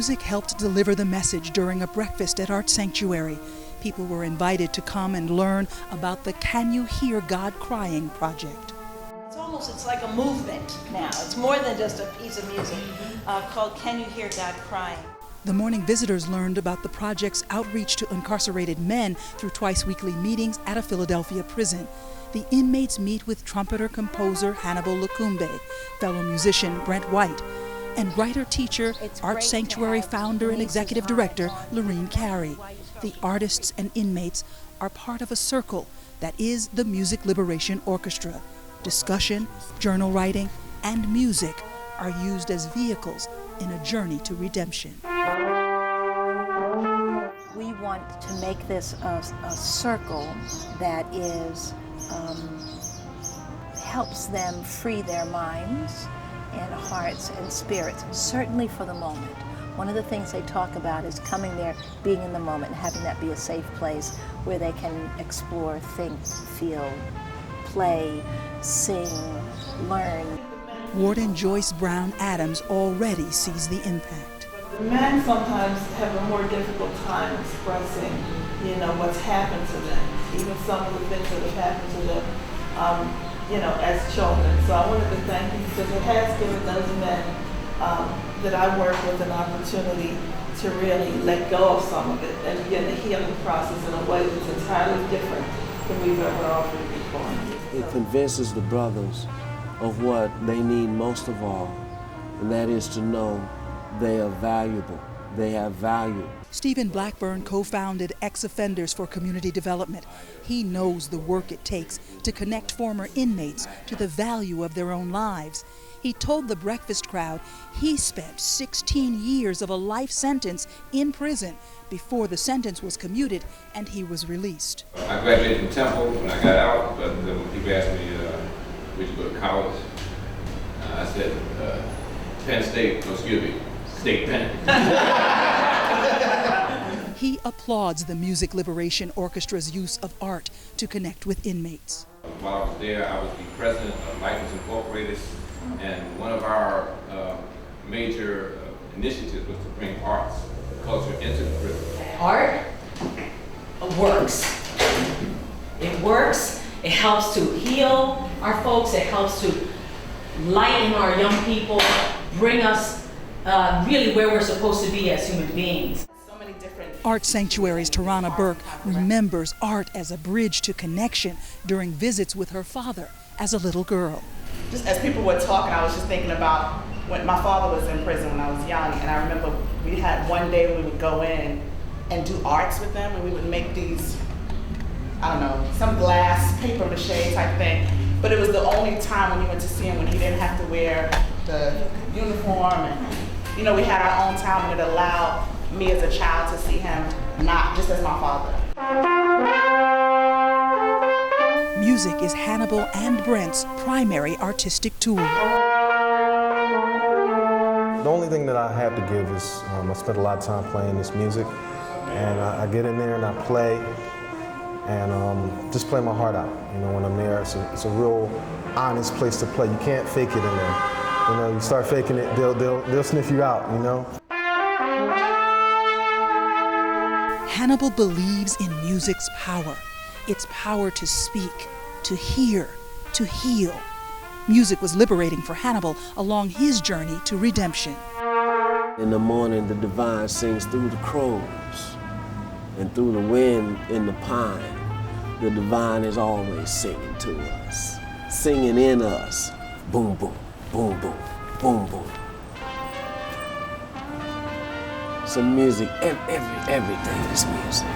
Music helped deliver the message during a breakfast at Art Sanctuary. People were invited to come and learn about the Can You Hear God Crying project. It's like a movement now. It's more than just a piece of music called Can You Hear God Crying? The morning visitors learned about the project's outreach to incarcerated men through twice-weekly meetings at a Philadelphia prison. The inmates meet with trumpeter-composer Hannibal Lukumbe, fellow musician Brent White, and writer-teacher, Art Sanctuary founder and executive director Lorene Carey. The artists and inmates are part of a circle that is the Music Liberation Orchestra. Discussion, journal writing, and music are used as vehicles in a journey to redemption. We want to make this a circle that is helps them free their minds and hearts and spirits, certainly for the moment. One of the things they talk about is coming there, being in the moment, and having that be a safe place where they can explore, think, feel, play, sing, learn. Warden Joyce Brown Adams already sees the impact. The men sometimes have a more difficult time expressing, what's happened to them, even some of the things that have happened to them, as children. So I wanted to thank you because it has given those men that I work with an opportunity to really let go of some of it and begin the healing process in a way that's entirely different than we've ever offered before. It convinces the brothers of what they need most of all, and that is to know they are valuable, they have value. Stephen Blackburn co-founded Ex-Offenders for Community Development. He knows the work it takes to connect former inmates to the value of their own lives. He told the breakfast crowd he spent 16 years of a life sentence in prison before the sentence was commuted and he was released. I graduated from Temple when I got out, but when people asked me, where'd you go to college? I said, Penn State, State Penn. He applauds the Music Liberation Orchestra's use of art to connect with inmates. While I was there, I was the president of Life is Incorporated, and one of our major initiatives was to bring arts, culture into the prison. Art works. It works. It helps to heal our folks. It helps to lighten our young people, bring us really where we're supposed to be as human beings. Art Sanctuary's Tarana Burke remembers art as a bridge to connection during visits with her father as a little girl. Just as people were talking, I was just thinking about when my father was in prison when I was young, and I remember we had one day we would go in and do arts with them, and we would make these, some glass, paper mache type thing. But it was the only time when you went to see him when he didn't have to wear the uniform, and we had our own time, and it allowed me as a child to see him not just as my father. Music is Hannibal and Brent's primary artistic tool. The only thing that I have to give is I spent a lot of time playing this music, and I get in there and I play, and just play my heart out. When I'm there, it's a real honest place to play. You can't fake it in there. You start faking it, they'll sniff you out. Hannibal believes in music's power, its power to speak, to hear, to heal. Music was liberating for Hannibal along his journey to redemption. In the morning, the divine sings through the crows and through the wind in the pine. The divine is always singing to us, singing in us. Boom, boom, boom, boom, boom, boom. Some music, everything is music.